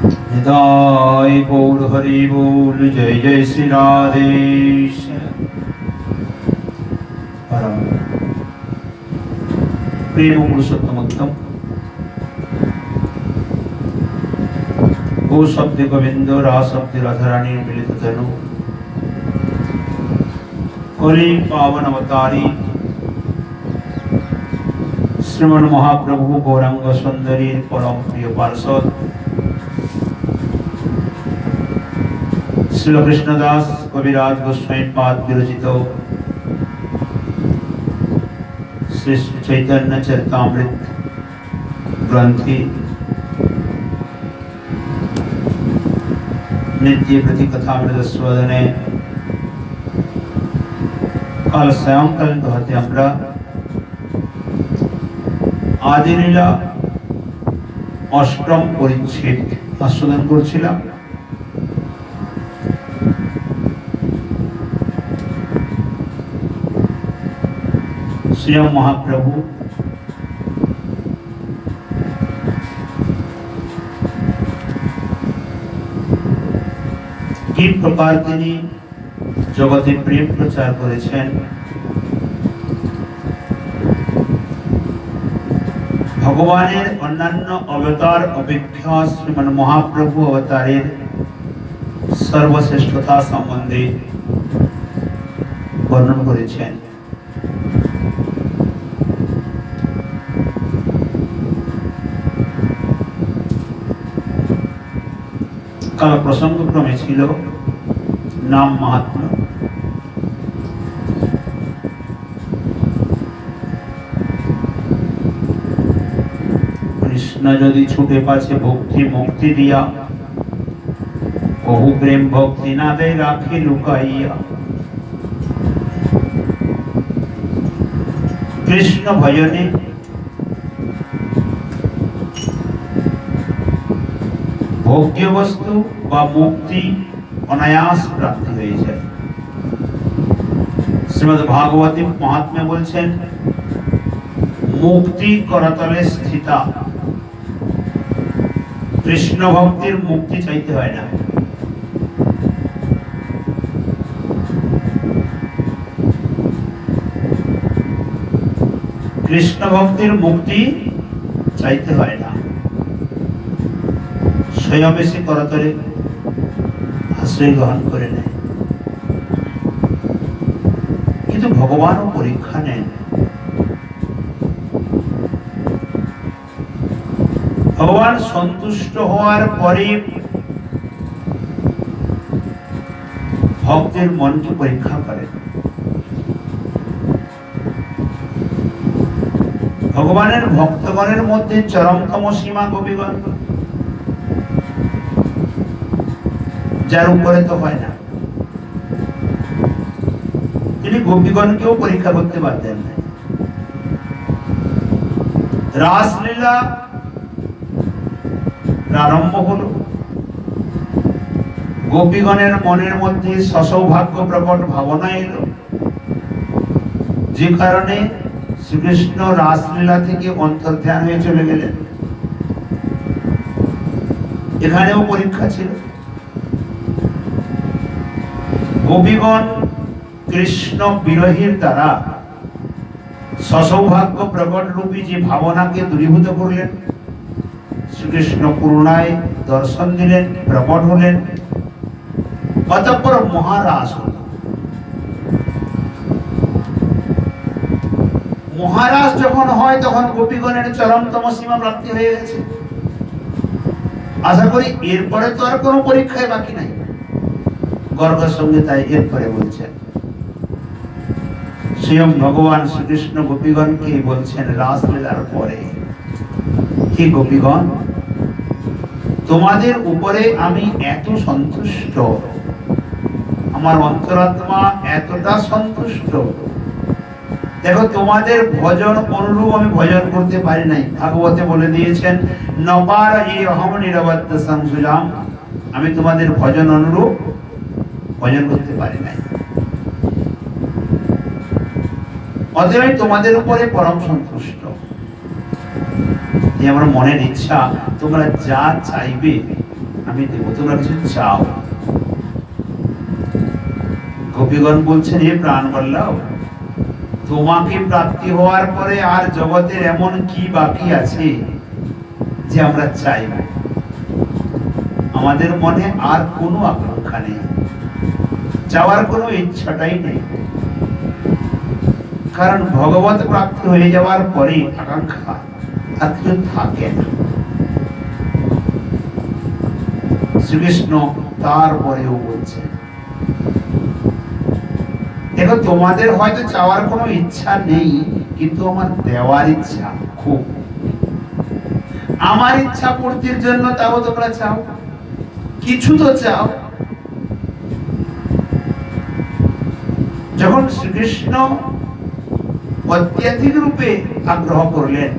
निताय गौर हरि बोल। जय जय श्री राधे। परम प्रेम पुरुषोत्तम उत्तम गो शब्द गोविंद रा शब्द राधारानी मिलित तनु कलि पावन अवतारी श्रीमन महाप्रभु गौरांग सुंदरी परम प्रिय पार्षद श्रील कृष्णदास कविराज गोस्वामी पाद विरचित श्री चैतन्य चरितामृत ग्रंथि नित्य प्रति कथामृत स्वदने काल सायंकालीन हते আমরা आदिलीला अष्टम परिच्छेद आस्वादन করছিলাম। श्री महाप्रभु कि प्रकार তিনি जगते प्रेम प्रचार করেছেন, भगवानेर अन्यान्य अवतार अपेक्षा श्रीमन महाप्रभु अवतारेर सर्वश्रेष्ठता सम्बन्धे वर्णन করেছেন। কাল প্রসঙ্গক্রমে ছিল नाम महात्मा। कृष्ण यदि छूटे पाछे भक्ति मुक्ति दिया, बहु प्रेम भक्ति ना दे राखी लुकाइया। कृष्ण भजने भोग्य वस्तु व मुक्ति अनायास प्राप्ति হয়ে যায়। শ্রীমদ্ ভাগবতী মহাত্মে বলছেন মুক্তি করতলে স্থিতা। কৃষ্ণ ভক্তির মুক্তি চাইতে হয় না। কৃষ্ণ ভক্তির মুক্তি চাইতে হয় না, স্বয়ং এসে করতলে आश्रय ग्रहण करे नेय। किन्तु भगवान परीक्षा नेन। भगवान सन्तुष्ट होवार परे भक्तेर मन की परीक्षा करें। भगवानेर भक्तगणेर मध्य चरमतम सीमा गोपीगण, যার উপরে তো হয় না, তিনি গোপীগণকেও পরীক্ষা করতে পারতেন না। রাসলীলা প্রারম্ভ হলো, গোপীগণের মনের মধ্যে সসৌভাগ্য প্রকট ভাবনা এলো, যে কারণে শ্রীকৃষ্ণ রাসলীলা থেকে অন্তর্ধান হয়ে চলে গেলেন। এখানেও পরীক্ষা ছিল। গোপীগণ কৃষ্ণ বিরহের দ্বারা সসৌভাগ্য প্রকট রূপী যে ভাবনাকে দূরীভূত করলেন, শ্রীকৃষ্ণ করুণায় দর্শন দিলেন, প্রকট হলেন। অতঃপর মহারাস হল। মহারাস যখন হয় তখন গোপীগণের চরমতম সীমা প্রাপ্তি হয়ে গেছে। আশা করি এরপরে তো আর কোনো পরীক্ষায় বাকি নাই। গর্বের সঙ্গে তাই এরপরে বলছেন স্বয়ং ভগবান শ্রীকৃষ্ণ গোপীগণকে বলছেন রাসলীলার পরে, হে গোপীগণ, তোমাদের উপরে আমি এত সন্তুষ্ট, আমার অন্তরাত্মা এতটা সন্তুষ্ট, দেখো তোমাদের ভজন অনুরূপ আমি ভজন করতে পারি নাই। ভাগবতে বলে দিয়েছেন নপার এই অহম নিরবদ্য সংসুজাম, আমি তোমাদের ভজন অনুরূপ ভজন করতে পারি নাই। অতএব তোমাদের উপরে পরম সন্তুষ্ট। এই আমার মনের ইচ্ছা, তোমরা যা চাইবে আমি দেব, তোমরা কিছু চাও। গোপীগণ বলছেন, হে প্রাণ বল্লভ, তোমাকে প্রাপ্তি হওয়ার পরে আর জগতের এমন কি বাকি আছে যে আমরা চাইব? আমাদের মনে আর কোনো আকাঙ্ক্ষা নেই, চাওয়ার কোনো ইচ্ছাটাই নেই। কারণ ভগবত প্রাপ্তি হয়ে যাওয়ার পরে আকাঙ্ক্ষা আর কিছু থাকে না। শ্রীকৃষ্ণ তারপরেও বলছে, দেখো তোমাদের হয়তো চাওয়ার কোনো ইচ্ছা নেই, কিন্তু আমার দেওয়ার ইচ্ছা খুব। আমার ইচ্ছা পূর্তির জন্য তাও তোমরা চাও, কিছু তো চাও। যখন শ্রীকৃষ্ণ অত্যাধিক রূপে আগ্রহ করলেন,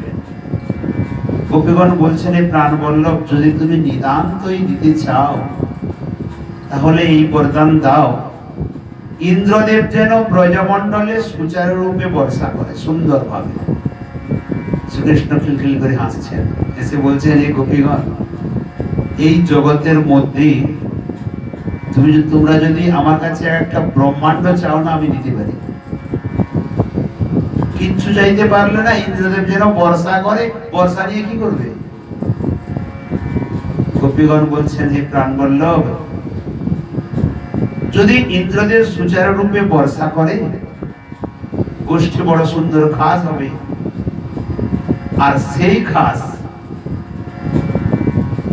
গোপীগণ বলছেন, হে প্রাণ বল্লভ, যদি তুমি নিতান্তই দিতে চাও তাহলে এই বরদান দাও, ইন্দ্রদেব যেন ব্রজমণ্ডলে সুচারুরূপে বর্ষা করে সুন্দরভাবে। শ্রীকৃষ্ণ খিলখিল করে হাসছেন, এসে বলছেন, হে গোপীগণ, এই জগতের মধ্যে তোমরা যদি আমার কাছে একটা ব্রহ্মাণ্ড চাও না, আমি দিতে পারি। কিচ্ছু চাইতে পারলে না, ইন্দ্রদেব যেন বর্ষা করে, বর্ষা নিয়ে কি করবে? গোপীগণ বলছেন, হে প্রাণ বল্লভ, যদি ইন্দ্রদেব সুচারু রূপে বর্ষা করে, গোষ্ঠী বড় সুন্দর ঘাস হবে, আর সেই ঘাস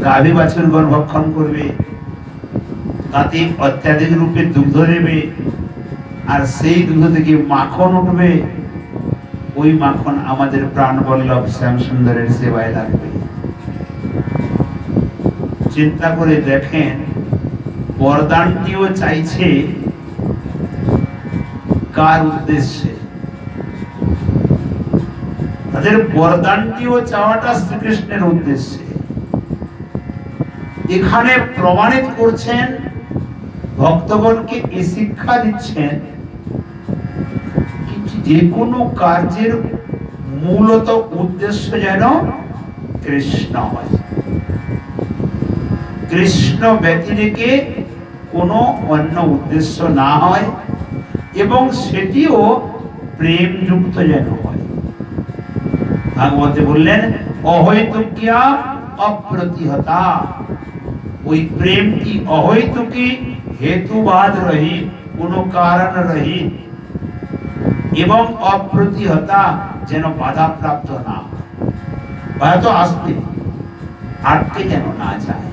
গাভী বাছুরগণ ভক্ষণ করবে, তাতে অত্যাধিক রূপে দুগ্ধ নেবে, আর সেই দুগ্ধ থেকে মাখন উঠবে। ওই মাখন আমাদের প্রাণ বল্লভ শ্যাম সুন্দরের সেবায় লাগবে। চিন্তা করে দেখেন, বরদানটিও চাইছে কার উদ্দেশ্যে? তাদের বরদানটিও চাওয়াটা শ্রীকৃষ্ণের উদ্দেশ্যে। এখানে প্রমাণিত করছেন, ভক্তগণকে এই শিক্ষা দিচ্ছেন, যে কোনো কার্যের মূলত উদ্দেশ্য যেন কৃষ্ণ হয়। কৃষ্ণ ব্যতিরেকে কোনো অন্য উদ্দেশ্য না হয়, এবং সেটিও প্রেম যুক্ত যেন হয়। ভাগবতে বললেন, অহৈতুক্যা অপ্রতিহতা। ওই প্রেমটি অহৈতুকী, হেতুবাদ রহিত, কোনো কারণ রহিত, এবং অপ্রতিহতা, যেন বাধা প্রাপ্ত না। বাধা তো আসবে, আটকে যেন না যায়।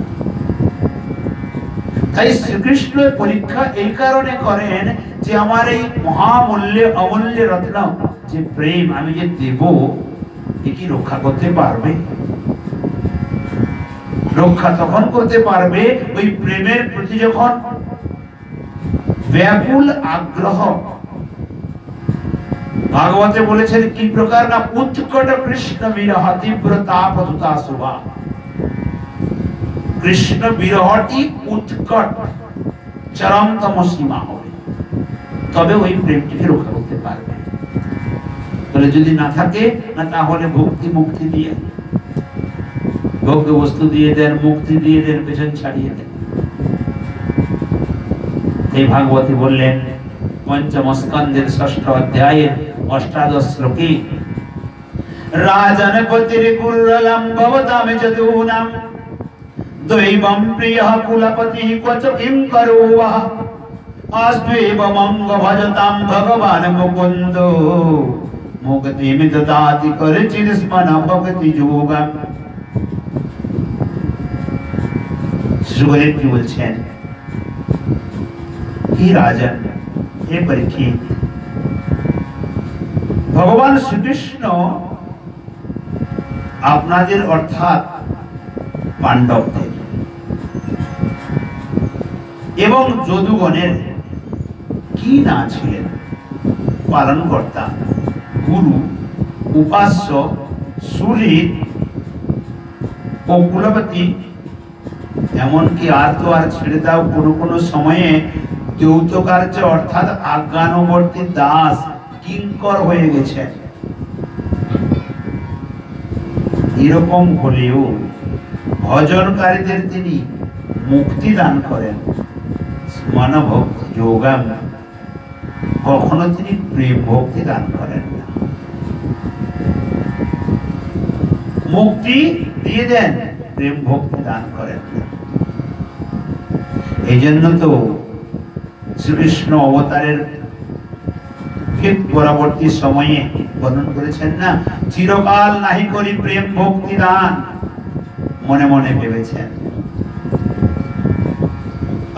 তাই শ্রীকৃষ্ণ পরীক্ষা এই কারণে করেন যে আমার এই মহামূল্য অমূল্য রত্ন যে প্রেম আমি যে দেব, এ কি রক্ষা করতে পারবে? রক্ষা তখন করতে পারবে ওই প্রেমের প্রতি যখন ব্যাকুল আগ্রহ। ভাগবতে বলেছেন কি প্রকার না, উৎকট কৃষ্ণ বিরহ তীব্র তাপতুতা শোভা। কৃষ্ণ বিরহটি উৎকট, চরমতম সীমা হবে, তবে ওই প্রেমটিকে রক্ষা করতে পারবে। বলে যদি না থাকে না, তাহলে ভক্তি মুক্তি দিয়ে, ভোগ্য বস্তু দিয়ে দেন, মুক্তি দিয়ে দেন, পেছন ছাড়িয়ে দেন। এই ভাগবতী বললেন পঞ্চম স্কন্ধের ষষ্ঠ অধ্যায়ের অষ্টাদশ শ্লোকে, রাজনপতির কুরলম্ববতাম যদূনাম দৈবম প্রিয়ঃ কুলপতিঃ ক্বচ কিং করোবঃ আস্ত্বেবমঙ্গ ভজতাম ভগবান মুকুন্দ মুক্তিম দদাতি করচির স্মন ভক্তি যোগম। সুখদেব কি বলছেন, হে রাজন, হে পরীক্ষিত, ভগবান শ্রীকৃষ্ণ আপনাদের অর্থাৎ পাণ্ডবদের এবং যদুগণের কি না ছিলেন? পালনকর্তা, গুরু, উপাস্য, সুহৃদ ও কুলপতি। এমনকি আর তো আর ছেড়ে দাও, কোনো কোনো সময়ে দ্বৈত কার্য অর্থাৎ আজ্ঞানুবর্তী দাস, কিঙ্কর হয়ে গেছেন। এরকম হলেও ভজনকারীদের তিনি মুক্তি দান করেন, মনোভক্তি যোগাম, কখনো তিনি প্রেম ভক্তি দান করেন না। মুক্তি দিয়ে দেন, প্রেম ভক্তি দান করেন না। এই জন্য তো শ্রীকৃষ্ণ অবতারের ঠিক পরবর্তী সময়ে বর্ণন করেছেন না, চিরকাল নাহি করি প্রেম ভক্তি দান, মনে মনে ভেবেছেন।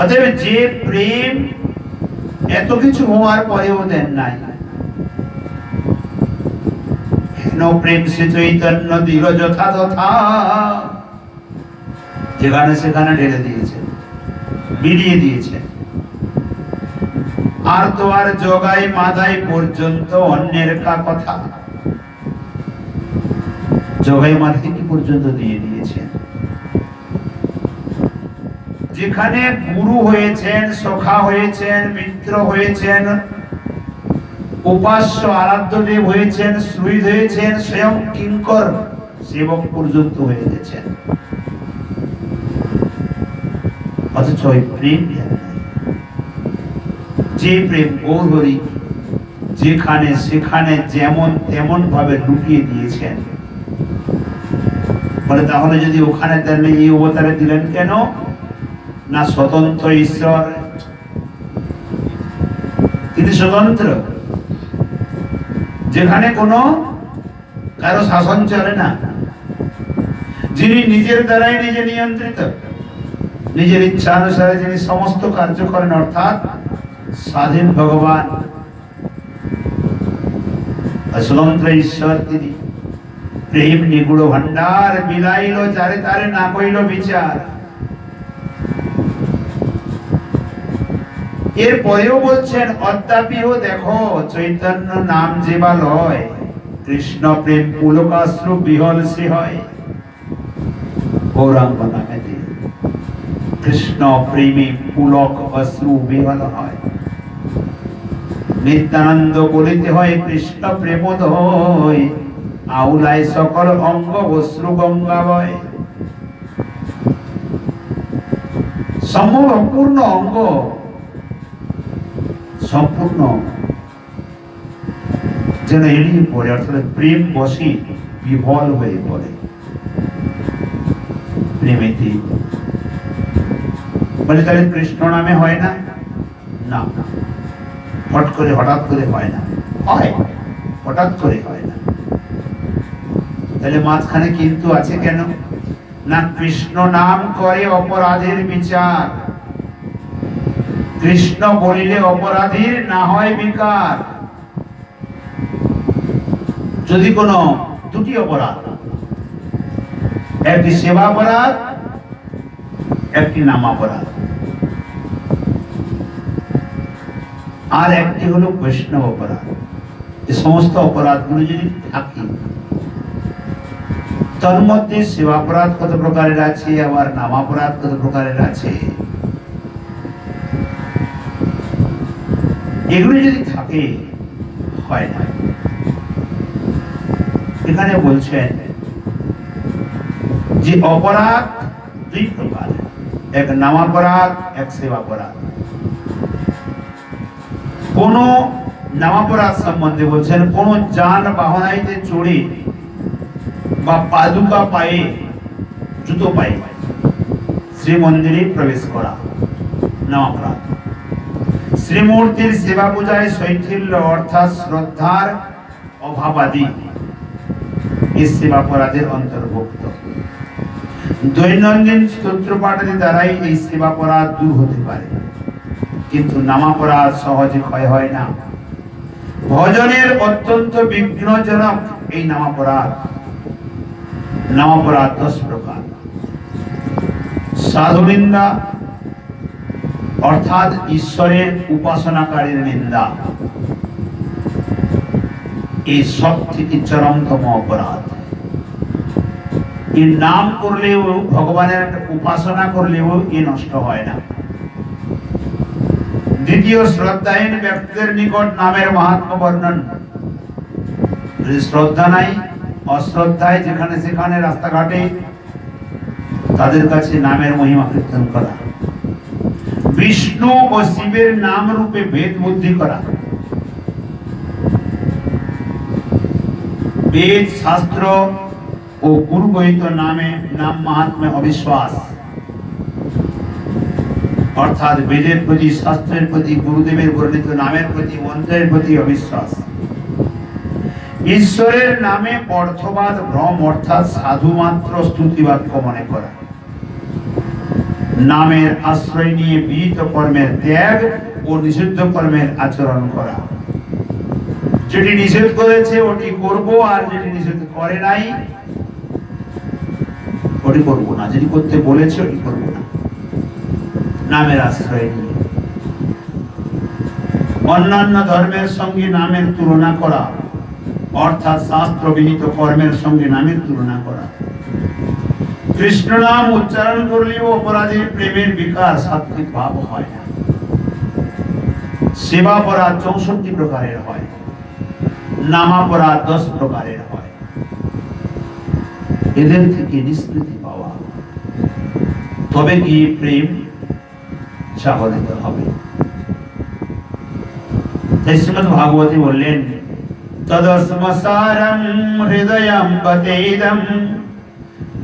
অতএব যে প্রেম এত কিছু হওয়ার পরেও দেন নাই, হেন প্রেম সে চৈতন্য দিল যথা তথা, যেখানে সেখানে ঢেলে দিয়েছে, বিলিয়ে দিয়েছে। আর তো আর জগাই মাদাই পর্যন্ত অন্যের কা কথা, জগাই মাদাই কি পর্যন্ত দিয়ে দিয়েছে। যেখানে গুরু হয়েছেন, সখা হয়েছেন, মিত্র হয়েছেন, উপাস্য আরাধ্য দেব হয়েছেন, শ্রুত হয়েছেন, স্বয়ং কিঙ্কর সেবক পর্যন্ত হয়ে গেছেন। অথচ ওই প্রেম যে প্রেম গৌরী যেখানে সেখানে যেমন তেমন ভাবে লুকিয়ে দিয়েছেন, বলে তাহলে যদি ওখানে তাহলে এই অবতারে দিলেন কেন? না স্বতন্ত্র ঈশ্বর, তিনি স্বতন্ত্র, যেখানে কোনো কারো শাসন চলে না, যিনি নিজের দ্বারাই নিজে নিয়ন্ত্রিত, নিজের ইচ্ছা অনুসারে যিনি সমস্ত কার্য করেন, অর্থাৎ স্বাধীন ভগবান, স্বতন্ত্র ঈশ্বর তিনি। প্রেম নিগুড় ভান্ডার বিলাইল চারে তারে, না কইল বিচার। এর পরেও বলছেন অদ্যাপিও দেখো চৈতন্য নাম যে বা লয়, কৃষ্ণ প্রেম পুলকাশ্রু বিহল সে হয়। গৌরাঙ্গ নামে কৃষ্ণ প্রেমী পুলক অশ্রু বিহল হয়। নিত্যানন্দ বলিতে হয় কৃষ্ণ প্রেমোদয়, আউলায় সকল অঙ্গ অশ্রু গঙ্গা বয়। সম্পূর্ণ অঙ্গ সম্পূর্ণ যেন এড়িয়ে পড়ে, অর্থাৎ প্রেম বসে বিহল হয়ে পড়ে। প্রেমেতে বলে তাহলে কৃষ্ণ নামে হয় না? না, হঠাৎ করে হয় না, হয় হঠাৎ করে হয় না। তাহলে মাঝখানে কিন্তু আছে কেন? না কৃষ্ণ নাম করে অপরাধের বিচার, কৃষ্ণ বলিলে অপরাধীর না হয় বিকার। যদি কোনো দুটি অপরাধ, একটি সেবাপরাধ, একটি নামাপরাধ, আর একটি হলো বৈষ্ণব অপরাধ, এই সমস্ত অপরাধগুলো যদি থাকে, তার মধ্যে সেবাপরাধ কত প্রকারের আছে, আবার নামাপরাধ কত প্রকারের আছে, এগুলো যদি থাকে হয় না। এখানে বলছেন যে অপরাধ দুই প্রকার, এক নামাপরাধ, এক সেবাপরাধ। কোন নামাপরাধ সম্বন্ধে বলছেন, কোন যানবাহনাইতে চড়ে বা পাদুকা পায়ে, জুতো পায়ে শ্রীমন্দিরে প্রবেশ করা নামাপরাধ। শ্রীমূর্তির সেবা পূজায় শৈথিল্য অর্থাৎ শ্রদ্ধার অভাবাদি এই সেবাপরাধের অন্তর্ভুক্ত। দৈনন্দিন স্তোত্র পাঠের দ্বারাই এই সেবাপরাধ দূর হতে পারে, কিন্তু নামাপরাধ সহজে ক্ষয় হয় না। ভজনের অত্যন্ত বিঘ্নজনক এই নামাপরাধ। নামাপরাধ 10 প্রকার। সাধুনিন্দা অর্থাৎ ঈশ্বরের উপাসনাকারীর নিন্দা, এই সব থেকে চরমতম অপরাধ। এর নাম করলেও, ভগবানের উপাসনা করলেও এ নষ্ট হয় না। দ্বিতীয়, শ্রদ্ধাহীন ব্যক্তিদের নিকট নামের মাহাত্ম্য বর্ণন। শ্রদ্ধা নাই, অশ্রদ্ধায় যেখানে সেখানে রাস্তাঘাটে তাদের কাছে নামের মহিমা কীর্তন করা, বিষ্ণু ও শিবের নাম রূপে ভেদ বুদ্ধি করা, বেদ শাস্ত্র ও গুরু বহিত নামে নাম মাহাত্ম্যে অবিশ্বাস, অর্থাৎ বেদের প্রতি, শাস্ত্রের প্রতি, গুরুদেবের বর্ণিত নামের প্রতি, মন্ত্রের প্রতি অবিশ্বাস, ঈশ্বরের নামে অর্থবাদ ভ্রম, অর্থাৎ সাধুমাত্র স্তুতি বাক্য মনে করা, নামের আশ্রয় নিয়ে বিহিত কর্মের ত্যাগ ও নিষিদ্ধ কর্মের আচরণ করা, যেটি নিষেধ করেছে ওটি করব, আর যেটি নিষেধ করে নাই ওটি করব না, যেটি করতে বলেছে ওটি করব না, নামের আশ্রয় নিয়ে। অন্যান্য ধর্মের সঙ্গে নামের তুলনা করা, অর্থাৎ শাস্ত্র বিহিত কর্মের সঙ্গে নামের তুলনা করা। কৃষ্ণ নাম উচ্চারণ করলেও অপরাধীর প্রেমের বিকার সাত্বিক ভাব হয় না। সেবাপরাধ 64 প্রকারের হয়, নামাপরাধ 10 প্রকারের হয়। এদের থেকে নিষ্কৃতি পাওয়া, তবে গিয়ে প্রেম জাগরিত হবে। তাই শ্রীমদ্ ভাগবতী বললেন, তদস্মসারং হৃদয়ং পতেদং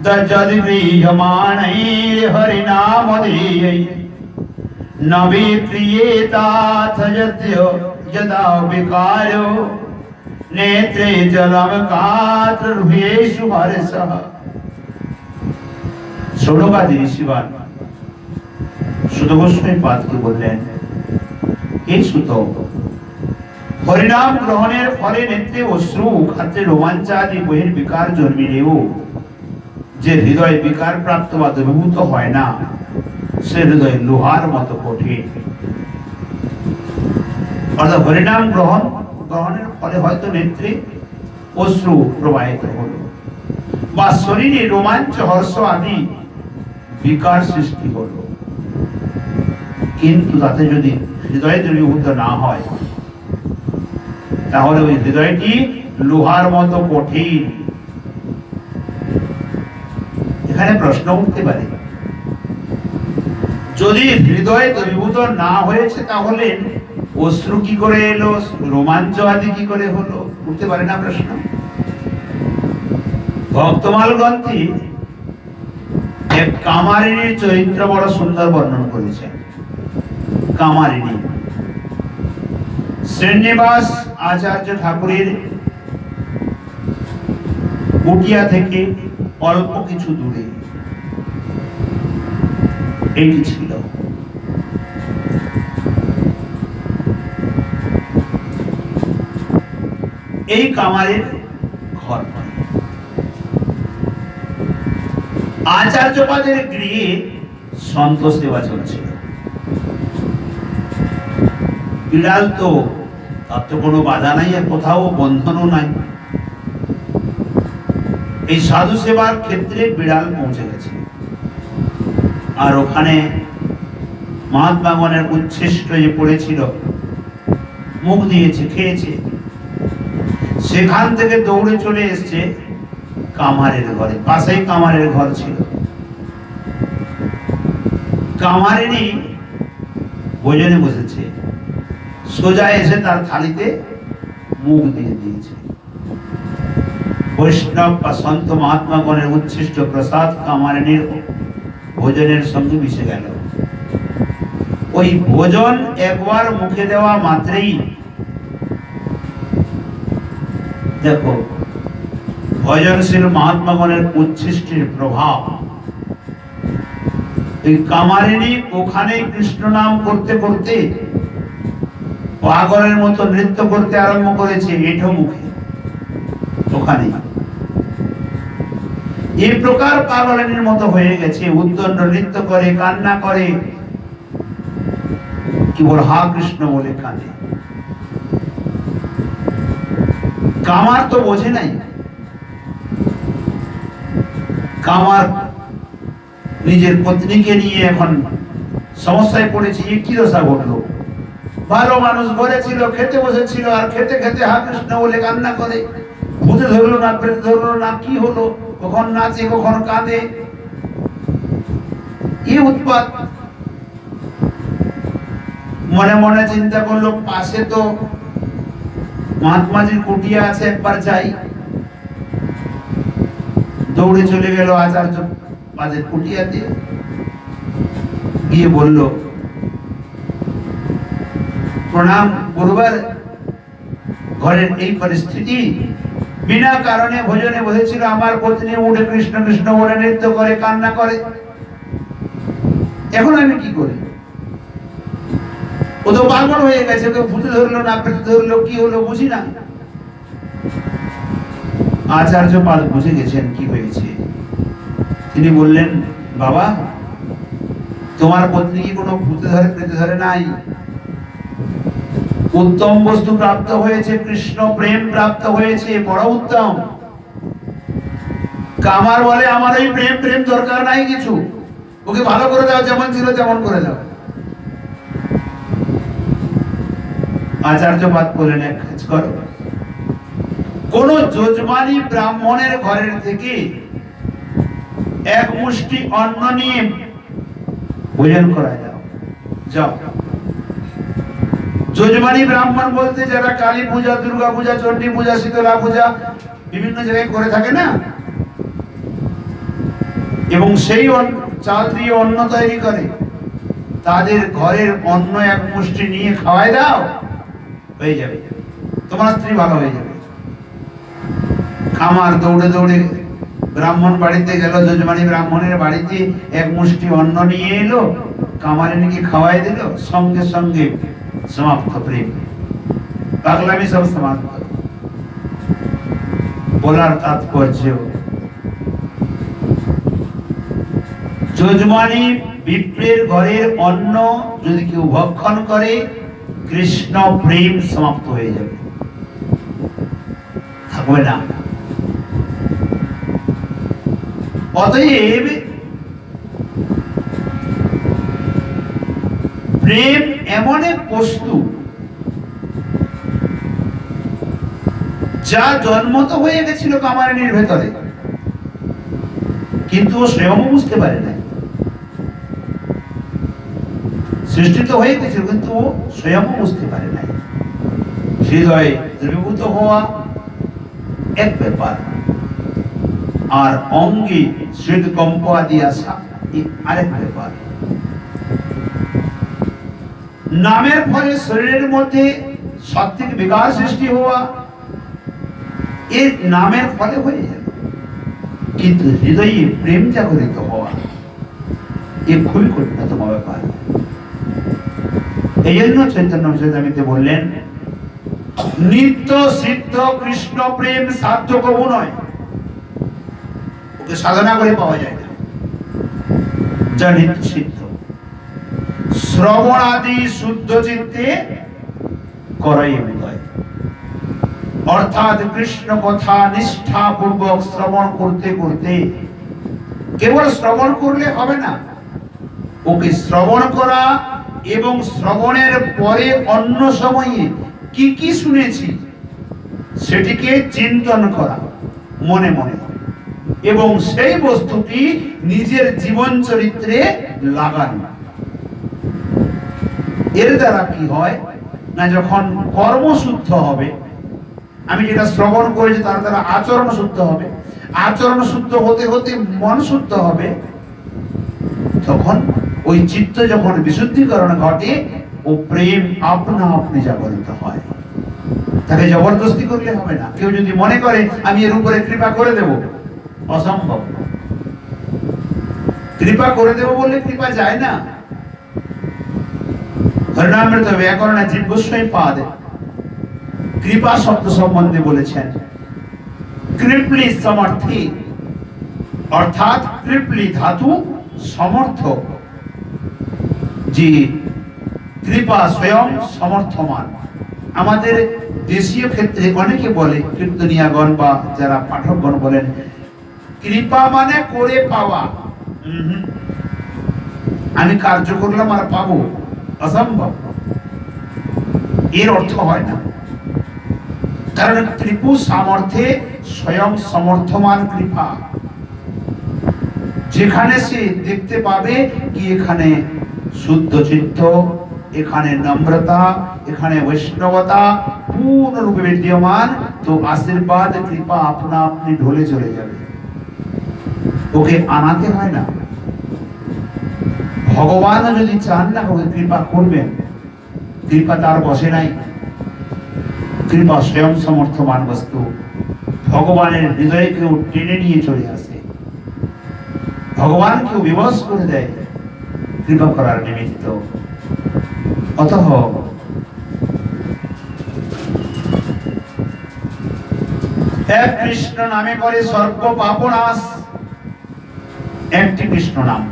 দজ্জদ্গৃহ্যমাণৈর হরিনামধেয়ৈ ন বিক্রিয়েতাথ যদা বিকারো নেত্রে জলম কাতরভেষু হর্ষঃ। শৌনকাদি ঋষিগণ সুত গোস্বামী পাদকে বললেন, হে সুত, হরিনাম গ্রহণের ফলে নেত্রে অশ্রু, খাদ্যে রোমাঞ্চাদি বহির্বিকার জন্মিলেও যে হৃদয় বিকার প্রাপ্ত বা দ্রবীভূত হয় না, সে হৃদয় লোহার মতো কঠিন। অর্থাৎ হরিনাম গ্রহণের ফলে হয়তো নেত্রে অশ্রু প্রবাহিত হলো, বা শরীরে রোমাঞ্চ, হর্ষ আদি বিকার সৃষ্টি হলো, কিন্তু তাতে যদি হৃদয় দ্রবীভূত না হয়, তাহলে ওই হৃদয়টি লোহার মতো কঠিন। এখানে প্রশ্ন উঠতে পারে, যদি হৃদয় দ্রবীভূত না হয়েছে তাহলে অশ্রু কি করে এলো, রোমাঞ্চ আদি কি করে হলো? উঠতে পারে না প্রশ্ন। ভক্তমাল গ্রন্থে এক কামারিনীর চরিত্র বড় সুন্দর বর্ণন করেছে। কামারিনী শ্রীনিবাস আচার্য ঠাকুরের কুটিয়া থেকে অল্প কিছু দূরে এইটি ছিল। এই কামারের ঘর আচার্যপাদের গৃহে সন্তোষ সেবা চলছিল। বিড়াল তো, তার তো কোনো বাধা নাই, আর কোথাও বন্ধনও নাই। এই সাধু সেবার ক্ষেত্রে বিড়াল পৌঁছে গেছে, আর ওখানে মহাত্মাগণের উচ্ছিষ্ট যে পড়েছিল, মুখ দিয়েছে, খেয়েছে, সেখান থেকে দৌড়ে চলে এসছে কামারের ঘরে। পাশেই কামারের ঘর ছিল। কামারিনী ভোজনে বসেছে, সোজা এসে তার থালিতে মুখ দিয়ে দিয়েছে। বৈষ্ণব বা সন্ত মহাত্মাগণের উচ্ছিষ্ট প্রসাদ কামারিনীর ভোজনের সঙ্গে মিশে গেল। ওই ভোজন একবার মুখে দেওয়া মাত্রেই দেখো ভজনশীল মহাত্মাগণের উচ্ছিষ্টের প্রভাব। এই কামারিনী ওখানে কৃষ্ণ নাম করতে করতে পাগলের মতো নৃত্য করতে আরম্ভ করেছে, এঠো মুখে ওখানে। এই প্রকার পাগলের মতো হয়ে গেছে, উদ্দণ্ড নৃত্য করে, কান্না করে, কি বল হা কৃষ্ণ বলে কাঁদে। কামার তো বোঝে নাই। কামার নিজের পত্নীকে নিয়ে এখন সমস্যায় পড়েছে। এ কি দশা ঘটলো? ভালো মানুষ ঘরে ছিল, খেতে বসেছিল, আর খেতে খেতে হা কৃষ্ণ বলে কান্না করে। ভূতে ধরলো না, প্রেতে ধরলো না, কি হলো? কখন নাচে, কখন কাঁদে। কি উৎপাত। মনে মনে চিন্তা করলো পাশে তো মহাত্মাজির কুটিয়া আছে, একবার যাই। দৌড়ে চলে গেল আচার্য পাদের কুটিয়াতে, গিয়ে বলল, প্রণাম গুরুবার, ঘরের এই পরিস্থিতি, বিনা কারণে ভোজনে বসেছিল, আমার পত্নী উঠে কৃষ্ণ কৃষ্ণ বলে নৃত্য করে, কান্না করে, এখন আমি কি করি? ও তো পাগল হয়ে গেছে, ওকে ভূতে ধরলো না পেতে ধরলো, কি হলো বুঝি না। আচার্য পাল বুঝে গেছেন কি হয়েছে। তিনি বললেন, বাবা, তোমার পত্নী কি কোনো ভূতে ধরে পেতে ধরে নাই? উত্তম বস্তু প্রাপ্ত হয়েছে, কৃষ্ণ প্রেম প্রাপ্ত হয়েছে, বড় উত্তম। কামার বলে আমার এই প্রেম প্রেম দরকার নাই কিছু, ওকে ভালো করে দাও, যেমন ছিল তেমন করে দাও। আচার্যপাদ বলেন, এক কাজ করো, কোন যজমানী ব্রাহ্মণের ঘরের থেকে এক মুষ্টি অন্ন নিয়ে ভোজন করা যাও। যাও। যজমানী ব্রাহ্মণ বলতে যারা কালী পূজা, দুর্গা পূজা, চণ্ডী পূজা, শীতলা পূজা বিভিন্ন জায়গায় করে থাকে না, এবং সেই চাল দিয়ে অন্ন তৈরি করে, তাদের ঘরের অন্ন এক মুষ্টি নিয়ে খাওয়াই দাও, হয়ে যাবে, তোমার স্ত্রী ভালো হয়ে যাবে। খামার দৌড়ে দৌড়ে ব্রাহ্মণ বাড়িতে গেল, যজমানী ব্রাহ্মণের বাড়িতে এক মুষ্টি অন্ন নিয়ে এলো, কামারে নাকি খাওয়াই দিল, সঙ্গে সঙ্গে সমাপ্ত প্রেম, পাগলামি সব সমাপ্ত। বলার তাৎপর্য, যজমানী বিপ্রের ঘরের অন্ন যদি কেউ ভক্ষণ করে, কৃষ্ণ প্রেম সমাপ্ত হয়ে যাবে, থাকবে না। অতএব প্রেম এমন এক বস্তু যা জন্মত হয়ে গেছিল কামারিনীর ভেতরে, কিন্তু ও স্বয়ং বুঝতে পারে না। সৃষ্টি তো হয়ে গেছিল, কিন্তু ও স্বয়ং বুঝতে পারে না। হৃদয়ে দ্রবীভূত হওয়া এক ব্যাপার, আর অঙ্গে হৃদকম্প আদি আসা আরেক ব্যাপার। নামের ফলে শরীরের মধ্যে সাত্ত্বিক বিকার সৃষ্টি হওয়া, এর নামের ফলে হয়ে যাবে, কিন্তু হৃদয়ে প্রেম জাগরিত হওয়া এ খুবই কঠিনতম ব্যাপার। এই জন্য চৈতন্য চরিতামৃতে বললেন, নিত্য সিদ্ধ কৃষ্ণ প্রেম সাধ্য কবু নয়, ওকে সাধনা করে পাওয়া যায় না, যা নিত্য সিদ্ধ। শ্রবণ আদি শুদ্ধ চিত্তে করাই উদয়, অর্থাৎ কৃষ্ণ কথা নিষ্ঠা পূর্বক শ্রবণ করতে করতে, কেবল শ্রবণ করলে হবে না, ওকে শ্রবণ করা এবং শ্রবণের পরে অন্য সময়ে কি কি শুনেছি সেটিকে চিন্তন করা মনে মনে, এবং সেই বস্তুটি নিজের জীবন চরিত্রে লাগানো। এর দ্বারা কি হয় না, যখন কর্ম শুদ্ধ হবে, আমি যেটা শ্রবণ করেছি তার দ্বারা আচরণ শুদ্ধ হবে, আচরণ শুদ্ধ হতে হতে মন শুদ্ধ হবে, তখন ওই চিত্ত যখন বিশুদ্ধিকরণ ঘটে, ও প্রেম আপনা আপনি জাগরিত হয়। তাকে জবরদস্তি করলে হবে না। কেউ যদি মনে করে আমি এর উপরে কৃপা করে দেব, অসম্ভব। কৃপা করে দেব বললে কৃপা যায় না। হরিনামৃত ব্যাকরণে জীব গোস্বামী পাদ কৃপা শব্দ সম্বন্ধে বলেছেন, কৃপলি সমর্থী, অর্থাৎ কৃপলি ধাতু সমর্থ, যে কৃপা স্বয়ং সমর্থমান। আমাদের দেশীয় ক্ষেত্রে অনেকে বলে, কীর্তনিয়াগণ বা যারা পাঠকগণ বলেন, কৃপা মানে করে পাওয়া। আমি কার্য করলাম আর পাবো, অসম্ভব। এর অর্থ হয় না, কারণ ত্রিপু সামর্থ্যে স্বয়ং সমর্থমান কৃপা। যে যেখানে সে দেখতে পাবে কি এখানে শুদ্ধ চিত্ত, এখানে নম্রতা, এখানে বৈষ্ণবতা পূর্ণরূপে বিদ্যমান, তো আশীর্বাদ কৃপা আপনা আপনি ঢলে চলে যাবে। ওকে আনাতে হয় না। ভগবান যদি চান না ওকে কৃপা করবেন, কৃপা তার বসে নাই। কৃপা স্বয়ং সমর্থমান বস্তু, ভগবানের হৃদয়ে কেউ টেনে নিয়ে চলে আসে, ভগবান কেউ বিবশ করে দেয় কৃপা করার নিমিত্ত। অতঃ এক কৃষ্ণ নামে করে সর্ব পাপ নাশ। একটি কৃষ্ণ নাম,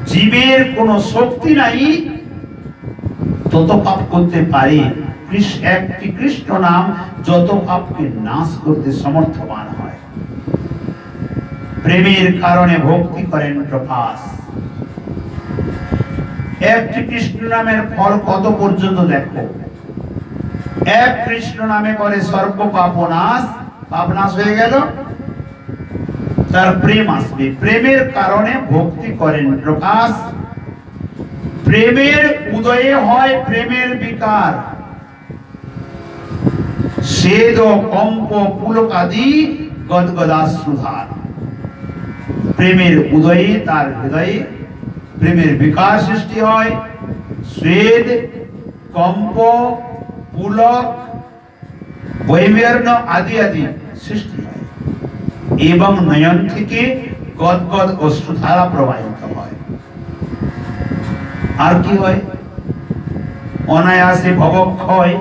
জীবের কোন শক্তি নাই তত পাপ করতে পারে। একটি কৃষ্ণ নাম যত পাপকে নাশ করতে সমর্থবান হয়। প্রেমের কারণে ভক্তি করেন প্রকাশ। একটি কৃষ্ণ নামের ফল কত পর্যন্ত দেখো। এক কৃষ্ণ নামে করে সর্ব পাপ নাশ, পাপ নাশ হয়ে গেল, তার প্রেম আসবে। প্রেমের কারণে ভক্তি করেন প্রকাশ। প্রেমের উদয়ে হয় প্রেমের বিকার, স্বেদ কম্প পুলকাদি গদগদাশ্রুধার। প্রেমের উদয়ে তার হৃদয়ে প্রেমের বিকার সৃষ্টি হয়, স্বেদ কম্প পুলক বৈবর্ণ আদি আদি সৃষ্টি হয়, এবং নয়ন থেকে গদগদ অশ্রুধারা প্রবাহিত হয়। আর কি হয়? অনায়াসে ভবক্ষয়।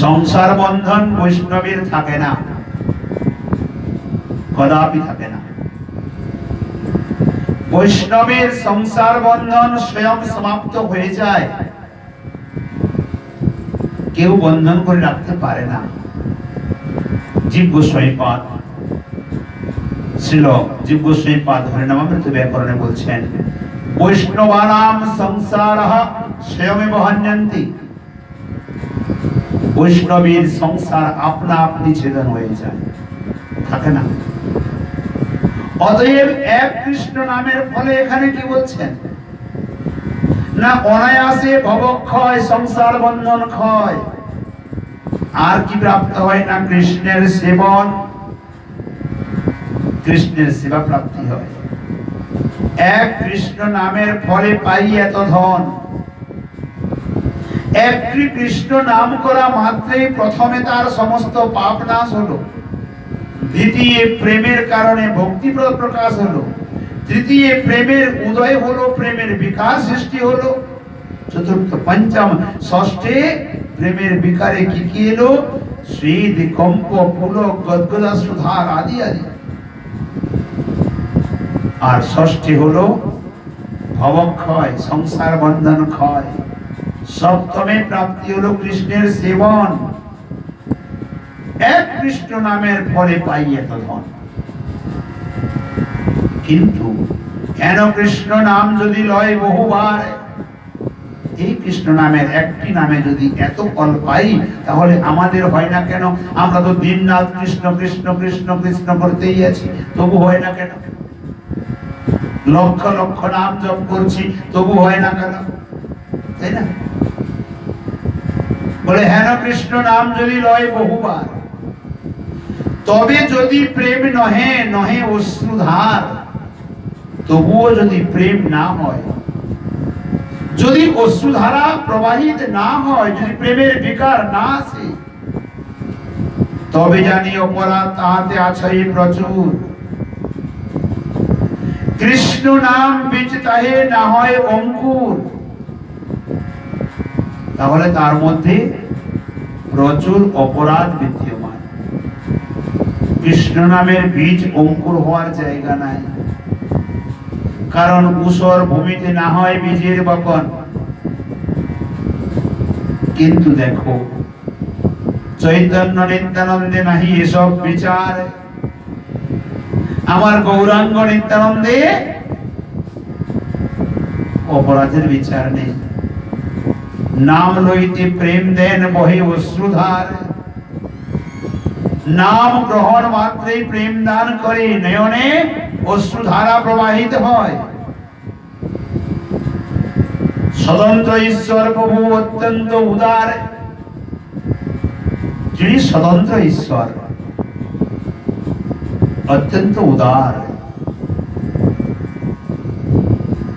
সংসার বন্ধন বৈষ্ণবের থাকে না, কদাপি থাকে না। বৈষ্ণবের সংসার বন্ধন স্বয়ং সমাপ্ত হয়ে যায়, কেউ বন্ধন করে রাখতে পারে না। জীব গোস্বামীপাদ, শ্রীল জীব গোস্বামীপাদ হরিনামামৃত ব্যাকরণে বলছেন, বৈষ্ণবানাম সংসারঃ স্বয়মেব হন্যন্তি। বৈষ্ণবের সংসার আপনা আপনি ছেদন হয়ে যায়, থাকে না। অতএব এক কৃষ্ণ নামের ফলে এখানে কি বলছেন না, অনায়াসে ভবক্ষয়, সংসার বন্ধন ক্ষয়। আর কি প্রাপ্ত হয় না? কৃষ্ণের সেবন, কৃষ্ণের সেবা প্রাপ্তি হয়। এক কৃষ্ণ নামের ফলে পাই এত ধন। একটি কৃষ্ণ নাম করা মাত্রই প্রথমে তার সমস্ত পাপ নাশ হলো, দ্বিতীয় প্রেমের কারণে ভক্তি প্রকাশ হলো, তৃতীয় প্রেমের উদয় হলো, প্রেমের বিকাশ সৃষ্টি হলো, চতুর্থ পঞ্চম ষষ্ঠে প্রেমের বিকারে কি কি এলো? স্বেদ কম্প পুলক গদগদাশ্রুধার আদি আদি। আর ষষ্ঠী হলো ভবক্ষয়, সংসার বন্ধন ক্ষয়। সপ্তমে প্রাপ্তি হলো কৃষ্ণের সেবন। এক কৃষ্ণ নামের ফলে পাই এত ধন। কিন্তু কেন কৃষ্ণ নাম যদি লয় বহুবার, এই কৃষ্ণ নামের একটি নামে যদি এত ফল পাই, তাহলে আমাদের হয় না কেন? আমরা তো দিন রাত কৃষ্ণ কৃষ্ণ কৃষ্ণ কৃষ্ণ করতেই আছি, তবু হয় না কেন? লক্ষ লক্ষ নাম জপ করছি, তবু হয় না কেন? তাই না? বলে হেন কৃষ্ণ নাম যদি লয় বহুবার, তবে যদি প্রেম নহে নহে অশ্রুধার। তবুও যদি প্রেম না হয়, যদি অশ্রুধারা প্রবাহিত না হয়, যদি প্রেমের বিকার না আসে, তবে জানি অপরাধ তাহাতে আছে প্রচুর। কৃষ্ণ নাম বীজ তাহে না হয় অঙ্কুর, তাহলে তার মধ্যে প্রচুর অপরাধ বিদ্যমান। কৃষ্ণ নামের বীজ অঙ্কুর হওয়ার জায়গা নাই, কারণ ঊষর ভূমিতে না হয় বীজের বপন। কিন্তু দেখো চৈতন্য নিত্যানন্দে নাহি এসব বিচার, আমার গৌরাঙ্গ নিত্যানন্দে অপরাধের বিচার নেই। নাম লইতে প্রেম দেন বহে অশ্রুধার, নাম গ্রহণ মাত্রেই প্রেম দান করে, নয়নে অশ্রুধারা প্রবাহিত হয়। স্বতন্ত্র ঈশ্বর প্রভু অত্যন্ত উদার, যিনি স্বতন্ত্র ঈশ্বর অত্যন্ত উদার।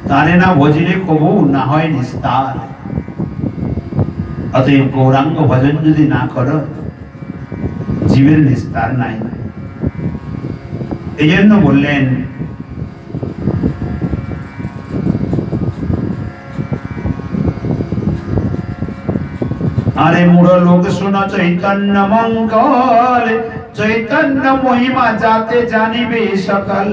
তারে না ভজিলে কবু না হয় নিস্তার। অতএব গৌরাঙ্গ ভজন যদি না করো, জীবের নিস্তার নাই। এই জন্য বললেন আরে মূঢ় লোক শোনো চৈতন্য মঙ্গল, চৈতন্য মহিমা যাতে জানিবে সকল।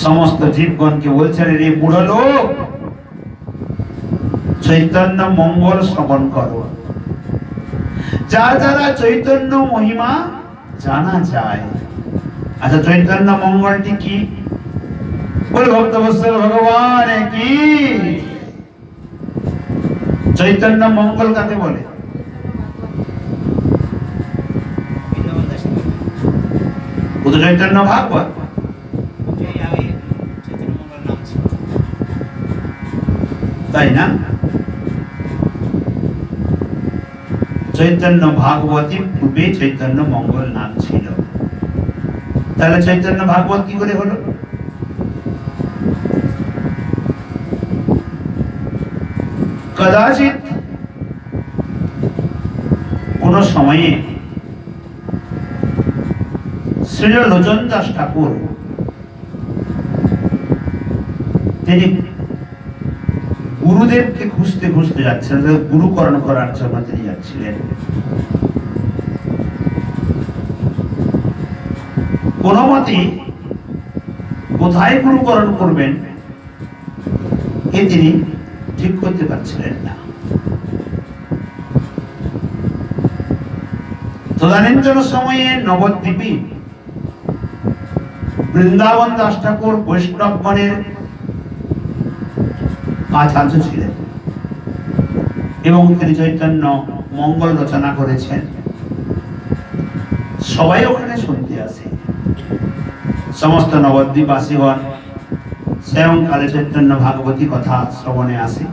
সমস্ত জীবগণকে বলছেন, রে মূঢ় লোক, চৈতন্য মঙ্গল শ্রবণ করো। যার দ্বারা চৈতন্য মহিমা জানা যায়। আচ্ছা, চৈতন্য মঙ্গলটি কি? বলে ভক্তবৎসল ভগবান কি? চৈতন্য মঙ্গল কাকে বলে? চৈতন্য ভাগবত। তাই না? চৈতন্য ভাগবতী পূর্বে চৈতন্য মঙ্গল নাম ছিল। তাহলে চৈতন্য ভাগবত কি করে হলো? কদাচিৎ কোন সময়ে শ্রী লোচন দাস ঠাকুর তিনি গুরুদেবকে খুঁজতে খুঁজতে যাচ্ছেন, গুরুকরণ করার জন্য তিনি যাচ্ছিলেন। কোন মতে কোথায় গুরুকরণ করবেন এ তিনি ঠিক করতে পারছিলেন না। তদানীন্তন সময়ে নবদ্বীপে বৃন্দাবন দাস ঠাকুর বৈষ্ণবগণের আচার্য ছিলেন এবং তিনি চৈতন্য মঙ্গল রচনা করেছেন। সবাই ওখানে শুনতে আসে, সমস্ত নবদ্বীপবাসীগণ স্বয়ংকালে চৈতন্য ভাগবতী কথা শ্রবণে আসে।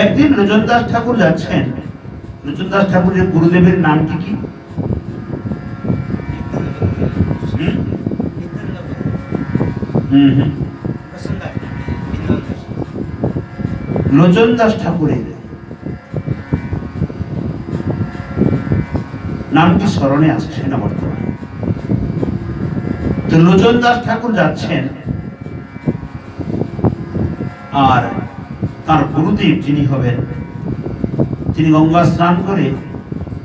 একদিন লোচন দাস ঠাকুর যাচ্ছেন। লোচন দাস ঠাকুরের গুরুদেবের নামটি কি? লোচন দাস ঠাকুরের নামটি স্মরণে আসছে না বর্তমানে। তো লোচন দাস ঠাকুর যাচ্ছেন, আর তার গুরুদেব যিনি হবেন তিনি গঙ্গা স্নান করে